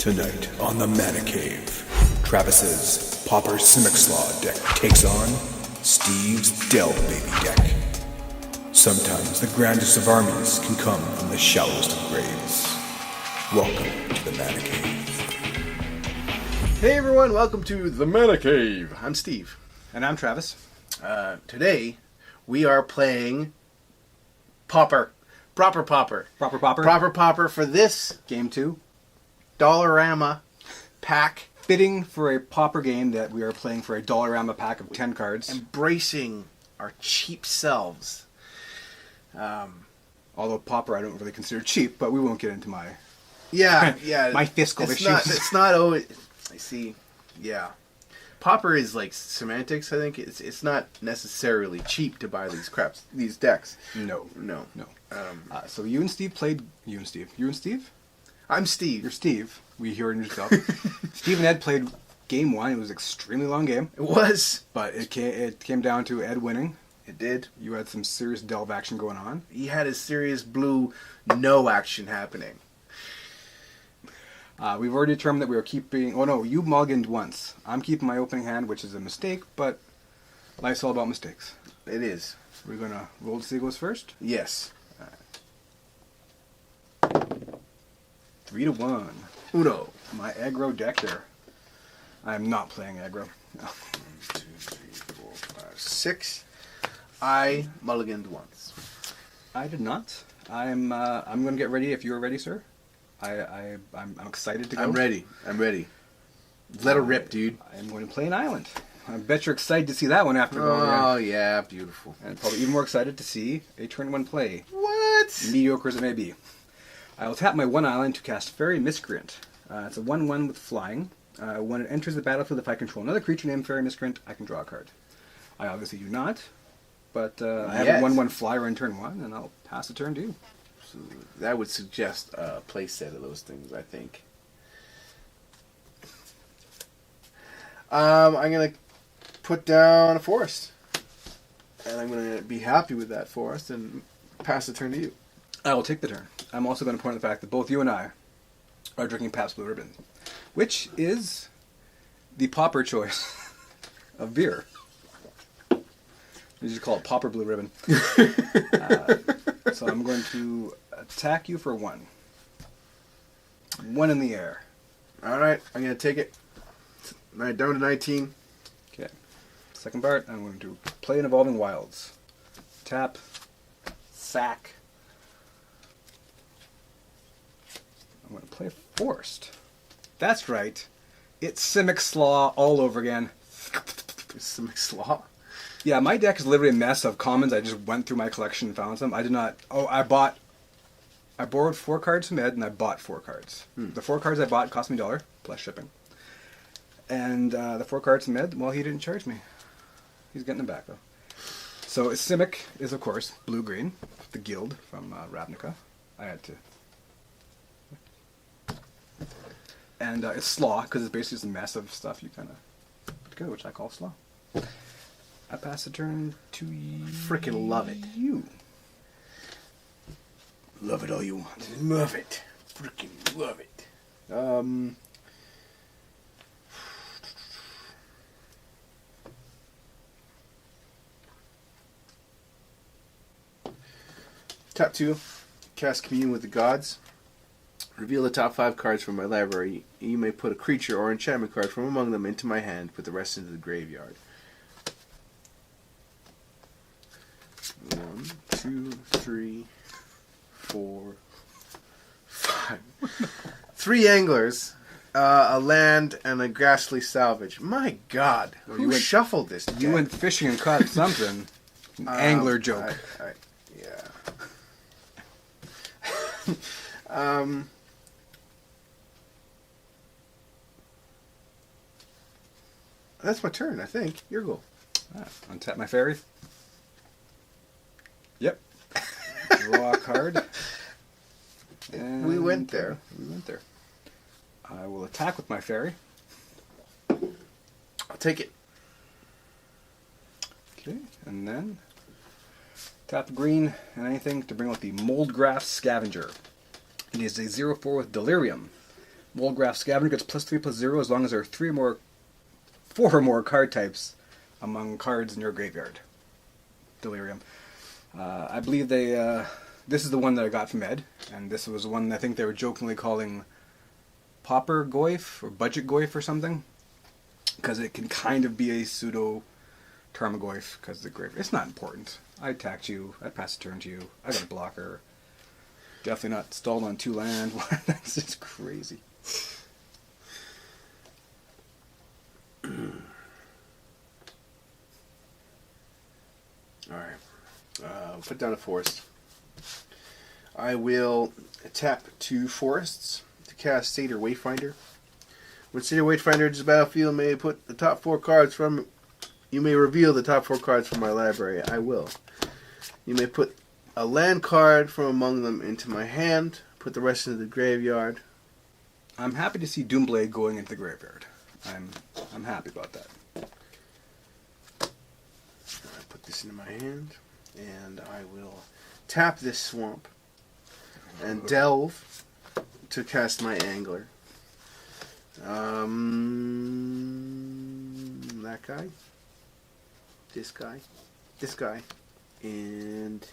Tonight on the Mana Cave, Travis's Pauper Magic deck takes on Steve's Delve Baby deck. Sometimes the grandest of armies can come from the shallowest of graves. Welcome to the Mana Cave. Hey everyone, welcome to the Mana Cave. I'm Steve. And I'm Travis. Today, we are playing Pauper. Proper Pauper. Proper Pauper. Proper Pauper for this Game 2. Dollarama pack. Fitting for a Pauper game that we are playing for a Dollarama pack of 10 cards. Embracing our cheap selves. Although Pauper I don't really consider cheap, but we won't get into my my fiscal issues. It's not always... I see. Yeah. Pauper is like semantics, I think. It's not necessarily cheap to buy these decks. No. So you and Steve played... You and Steve? I'm Steve. You're Steve. We hear in yourself. Steve and Ed played game 1. It was an extremely long game. It was. But it came down to Ed winning. It did. You had some serious delve action going on. He had a serious blue no action happening. We've already determined that we are keeping... Oh no, you mulliganed once. I'm keeping my opening hand, which is a mistake, but life's all about mistakes. It is. We're going to roll to see who goes first? Yes. 3-1. Uno. My aggro deck there. I am not playing aggro. No. 1, 2, 3, 4, 5, 6. I mulliganed once. I did not. I'm going to get ready if you are ready, sir. I'm excited to go. I'm ready. Let her rip, dude. I'm going to play an island. I bet you're excited to see that one after going around. Oh, yeah, beautiful. And probably even more excited to see a turn 1 play. What? Mediocre as it may be. I will tap my 1 island to cast Fairy Miscreant. It's a 1/1 with flying. When it enters the battlefield, if I control another creature named Fairy Miscreant, I can draw a card. I obviously do not, but I have a 1/1 flyer in turn 1, and I'll pass the turn to you. So that would suggest a play set of those things, I think. I'm going to put down a forest. And I'm going to be happy with that forest and pass the turn to you. I will take the turn. I'm also going to point out the fact that both you and I are drinking Pabst Blue Ribbon, which is the Pauper choice of beer. We just call it Pauper Blue Ribbon. So I'm going to attack you for 1. 1 in the air. Alright, I'm going to take it. Down to 19. Okay. Second part, I'm going to play an Evolving Wilds. Tap. Sack. I'm going to play Forest. That's right. It's Simic Slaw all over again. Simic Slaw? Yeah, my deck is literally a mess of commons. I just went through my collection and found some. I did not... Oh, I borrowed 4 cards from Ed, and I bought 4 cards. The 4 cards I bought cost me $1, plus shipping. And the 4 cards from Ed, well, he didn't charge me. He's getting them back, though. So Simic is, of course, blue-green. The Guild from Ravnica. I had to... And it's Slaw, because it's basically just a mess of stuff you kind of put together, which I call Slaw. I pass the turn to you. Frickin' love it. You. Love it all you want. Love it. Frickin' love it. Tap 2. Cast Commune with the Gods. Reveal the top 5 cards from my library. You may put a creature or enchantment card from among them into my hand. Put the rest into the graveyard. 1, 2, 3, 4, 5. 3 anglers, a land, and a ghastly salvage. My God, who shuffled this deck? You went fishing and caught something. An angler joke. That's my turn, I think. Your go. Untap my fairy. Yep. Draw a card. And we went there. I will attack with my fairy. I'll take it. Okay, and then tap the green and anything to bring out the Moldgraph Scavenger. It is a 0/4 with Delirium. Wolgraf Scavenger gets +3/+0 as long as there are 4 or more card types among cards in your graveyard. Delirium. I believe they. This is the one that I got from Ed, and this was one I think they were jokingly calling Pauper Goyf or Budget Goyf or something, because it can kind of be a pseudo Tarmogoyf because the graveyard. It's not important. I attacked you. I passed a turn to you. I got a blocker. Definitely not stalled on 2 land. That's just crazy. Alright. Put down a forest. I will tap 2 forests to cast Satyr Wayfinder. When Satyr Wayfinder enters the battlefield, may put the top 4 cards from. You may reveal the top 4 cards from my library. I will. You may put a land card from among them into my hand. Put the rest into the graveyard. I'm happy to see Doomblade going into the graveyard. I'm happy about that. I put this into my hand, and I will tap this swamp and delve to cast my angler. That guy, this guy, and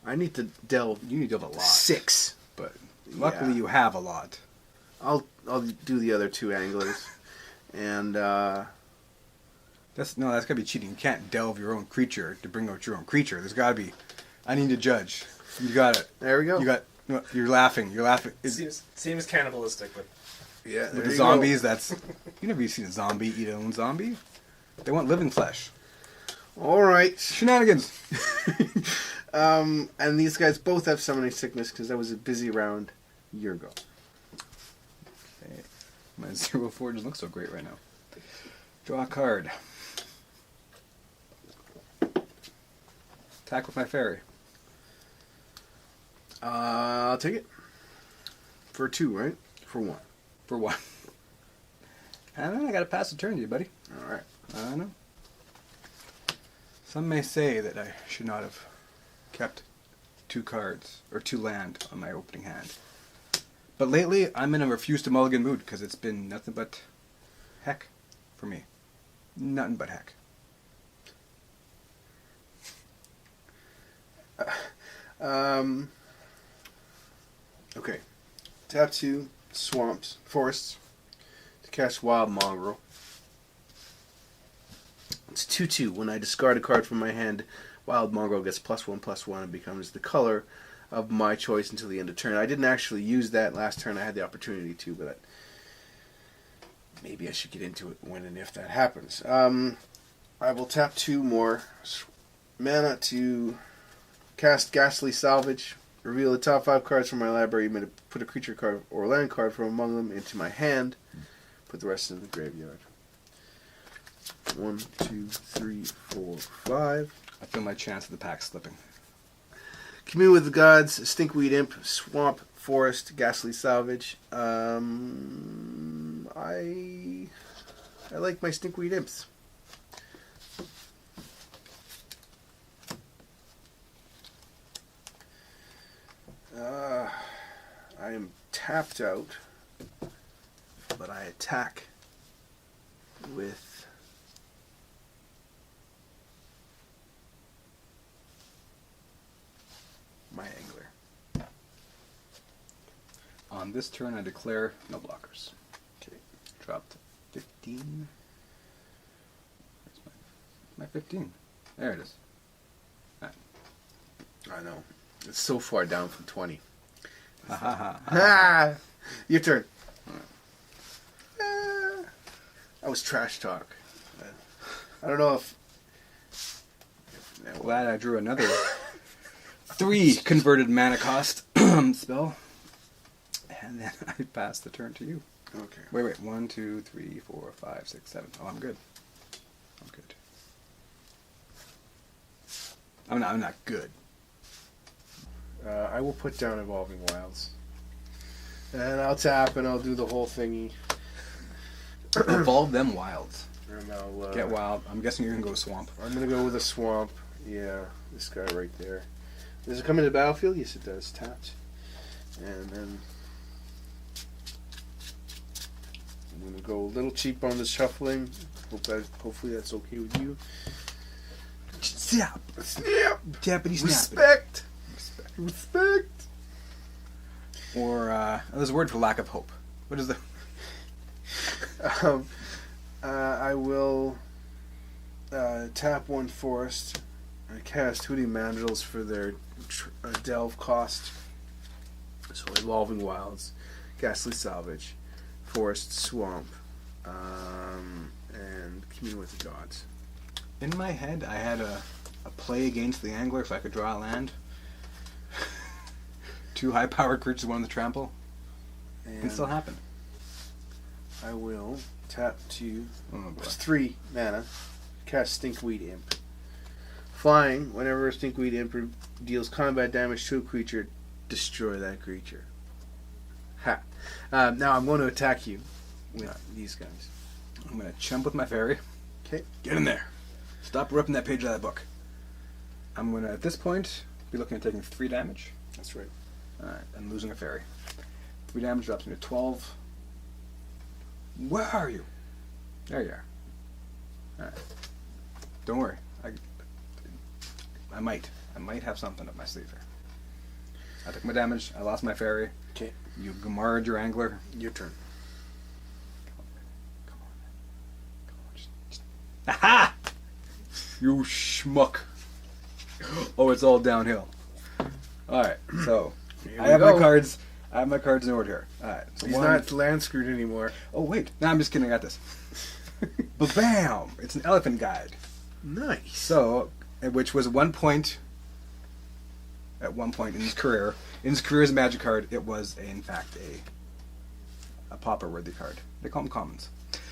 I need to delve. You need to delve a lot. 6, but luckily you have a lot. I'll do the other 2 anglers, and That's gotta be cheating. You can't delve your own creature to bring out your own creature. There's gotta be. I need to judge. You got it. There we go. You're laughing. You're laughing. Seems cannibalistic, but Yeah, with the zombies, that's you never seen a zombie eat a own zombie. They want living flesh. All right. Shenanigans. And these guys both have summoning sickness because that was a busy round a year ago. Okay. My 0/4 doesn't look so great right now. Draw a card. Attack with my fairy. I'll take it. For 2, right? For 1. For 1. And then I gotta pass the turn to you, buddy. Alright. I know. Some may say that I should not have kept 2 cards, or 2 land on my opening hand. But lately, I'm in a refuse to mulligan mood, because it's been nothing but heck for me. Nothing but heck. Okay. Tap 2 forests to cast Wild Mongrel. It's 2/2. When I discard a card from my hand, Wild Mongrel gets +1/+1 and becomes the color of my choice until the end of turn. I didn't actually use that last turn. I had the opportunity to, but maybe I should get into it when and if that happens. I will tap 2 more mana to cast Ghastly Salvage. Reveal the top 5 cards from my library. You may put a creature card or land card from among them into my hand. Put the rest into the graveyard. 1, 2, 3, 4, 5. I feel my chance of the pack slipping. Commune with the Gods, Stinkweed Imp, Swamp, Forest, Ghastly Salvage. I like my Stinkweed Imps. I am tapped out, but I attack with my angler. On this turn, I declare no blockers. Okay. Dropped 15. Where's my 15? There it is. Right. I know. It's so far down from 20. Ha ha ha. Ah! Your turn. That was trash talk. I don't know if Glad I drew another 3 converted mana cost spell. And then I pass the turn to you. Okay. Wait. 1, 2, 3, 4, 5, 6, 7. Oh, I'm good. I'm good. I'm not good. I will put down Evolving Wilds. And I'll tap and I'll do the whole thingy. Evolve them wilds. And I'll Get wild. I'm guessing you're gonna go swamp. I'm gonna go with a swamp. Yeah, this guy right there. Does it come into the battlefield? Yes, it does. Tapped. And then I'm gonna go a little cheap on the shuffling. Hopefully that's okay with you. Snap. Snap. Japanese snap. Respect. Respect. Or there's a word for lack of hope. What is the? I will tap one forest. I cast Hootie Mandrills for their delve cost. So Evolving Wilds, Ghastly Salvage, Forest Swamp, and Commune with the Gods. In my head, I had a play against the angler if I could draw a land. 2 high-powered creatures, 1 on the trample. And Can still happen. I will tap to Oh, boy. 3 mana, cast Stinkweed Imp. Flying, whenever a Stinkweed Imp deals combat damage to a creature, destroy that creature. Ha. Now I'm going to attack you with these guys. I'm going to chump with my fairy. Okay. Get in there. Stop ripping that page out of that book. I'm going to, at this point, be looking at taking 3 damage. That's right. Alright, and losing a fairy. 3 damage drops me to 12. Where are you? There you are. Alright. Don't worry. I might have something up my sleeve here. I took my damage. I lost my fairy. Okay. You gamarred your angler. Your turn. Come on. Just... Aha! You schmuck. Oh, it's all downhill. Alright, so Here I we have go. my cards. I have my cards in order here. Alright. So He's one- not land screwed anymore. Oh wait. No, I'm just kidding, I got this. Ba-bam! It's an elephant guide. Nice. So, which was at one point in his career as a Magic card, it was in fact a Pauper-worthy card. They call them commons.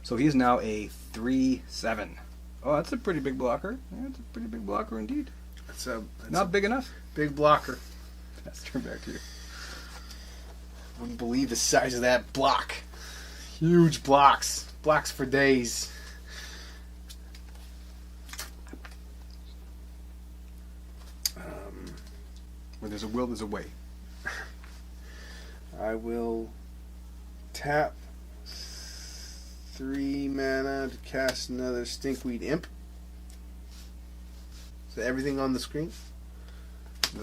So he's now a 3/7. Oh, that's a pretty big blocker. Yeah, that's a pretty big blocker indeed. That's Not a big enough. big blocker. Let's turn back to you. Wouldn't believe the size of that block. Huge blocks. Blocks for days. Where there's a will, there's a way. I will tap 3 mana to cast another Stinkweed Imp. Is that everything on the screen?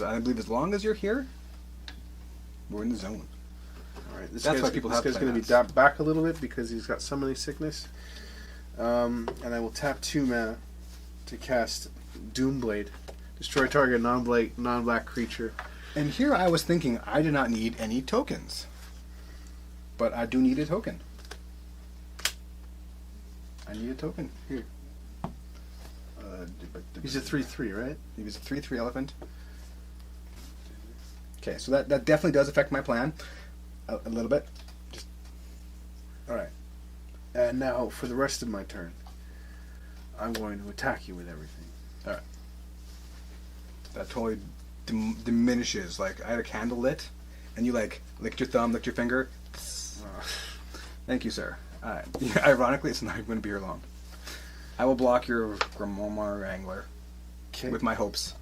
I believe as long as you're here, we're in the zone. Alright, That's why people have this guy's going to be play mats. back a little bit because he's got summoning sickness. And I will tap 2 mana to cast Doomblade. Destroy target non-black creature. And here I was thinking I do not need any tokens. But I do need a token. I need a token. Here. He's a 3/3, right? He was a 3/3 elephant. Okay, so that definitely does affect my plan. A little bit. Just Alright. And now, for the rest of my turn, I'm going to attack you with everything. that totally diminishes. Like, I had a candle lit, and you, like, licked your thumb, licked your finger. Thank you, sir. Yeah, ironically, it's not going to be here long. I will block your Grimoire Angler Okay. with my hopes.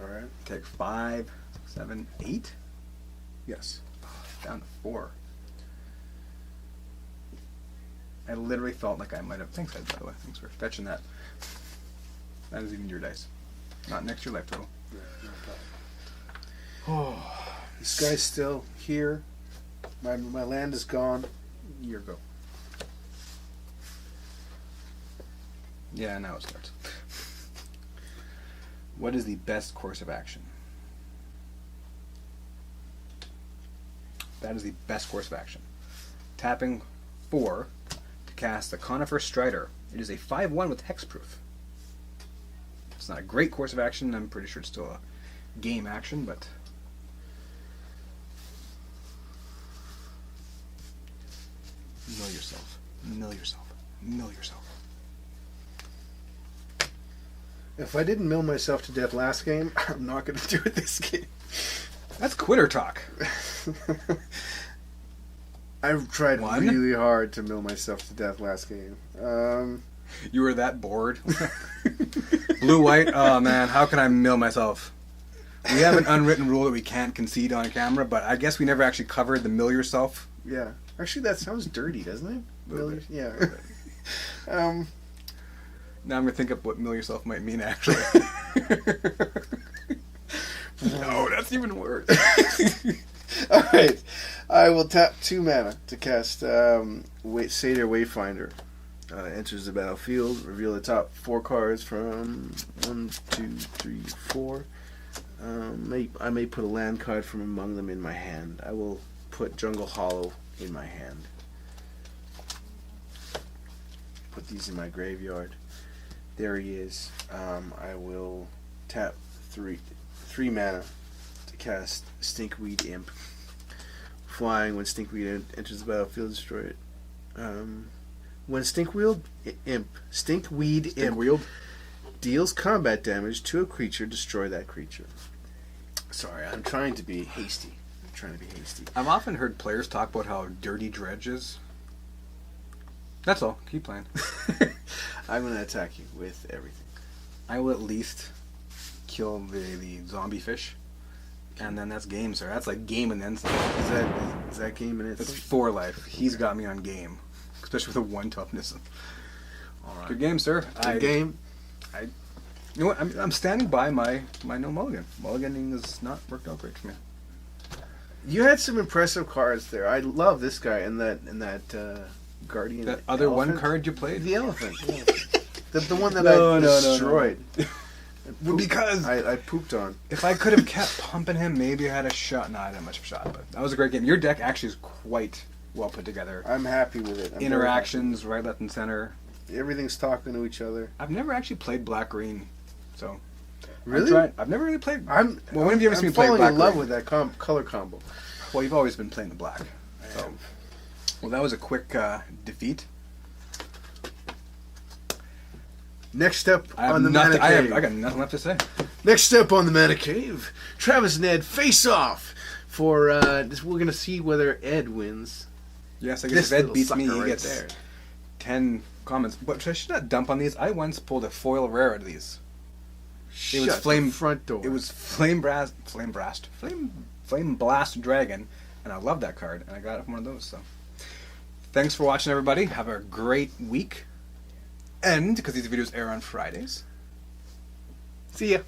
Alright. Take 5, 7, 8? Yes. Down to 4. I literally felt like I might have... Thanks, Ed, by the way. Thanks for fetching that. That is even your dice. Not next to your life total. Oh, this guy's still here. My land is gone. Year ago. Yeah, now it starts. What is the best course of action? That is the best course of action. Tapping 4 to cast the Conifer Strider. It is a 5/1 with hexproof. It's not a great course of action. I'm pretty sure it's still a game action, but... Mill yourself. Mill yourself. Mill yourself. If I didn't mill myself to death last game, I'm not going to do it this game. That's quitter talk. I've tried One? really hard to mill myself to death last game. You were that bored. Blue, white, oh man, how can I mill myself? We have an unwritten rule that we can't concede on camera, but I guess we never actually covered the mill yourself. Yeah. Actually, that sounds dirty, doesn't it? Little bit. Yeah. Now I'm gonna think of what mill yourself might mean actually. No, that's even worse. All right. I will tap 2 mana to cast Satyr Wayfinder. Enters the battlefield. Reveal the top 4 cards from 1, 2, 3, 4. I may put a land card from among them in my hand. I will put Jungle Hollow in my hand. Put these in my graveyard. There he is. I will tap 3 mana to cast Stinkweed Imp. Flying. When Stinkweed enters the battlefield, destroy it. When Stinkweed Imp deals combat damage to a creature, destroy that creature. Sorry, I'm trying to be hasty. I've often heard players talk about how dirty Dredge is. That's all. Keep playing. I'm going to attack you with everything. I will at least kill the zombie fish. And then that's game, sir. That's like game and then some. Is that game in it? It's 4 life. He's got me on game. Especially with a 1 toughness. Alright. Good game, sir. Good game. You know what? I'm standing by my no mulligan. Mulliganing has not worked out great for me. You had some impressive cards there. I love this guy and that Guardian. That other elephant. 1 card you played? The elephant. the one that No, I no, destroyed. Well, because I pooped on. if I could have kept pumping him, maybe I had a shot. No, I didn't have much of a shot, but that was a great game. Your deck actually is quite well put together. I'm happy with it. Interactions, right, left, and center. Everything's talking to each other. I've never actually played black green, so Really? I've never really played. When have you ever seen me play falling black in love green? with that color combo. Well, you've always been playing the black. So. Well, that was a quick defeat. Next step I on the Mana Cave. I got nothing left to say. Next step on the Mana Cave. Travis and Ed face off for. We're gonna see whether Ed wins. Yes, I guess This if Ed little beats me, sucker he right gets there. 10 comments. But I should not dump on these. I once pulled a foil rare out of these. It was Shut flame the front door. It was flame blast dragon, and I love that card, and I got it from one of those. So, thanks for watching, everybody. Have a great week, and because these videos air on Fridays. See ya.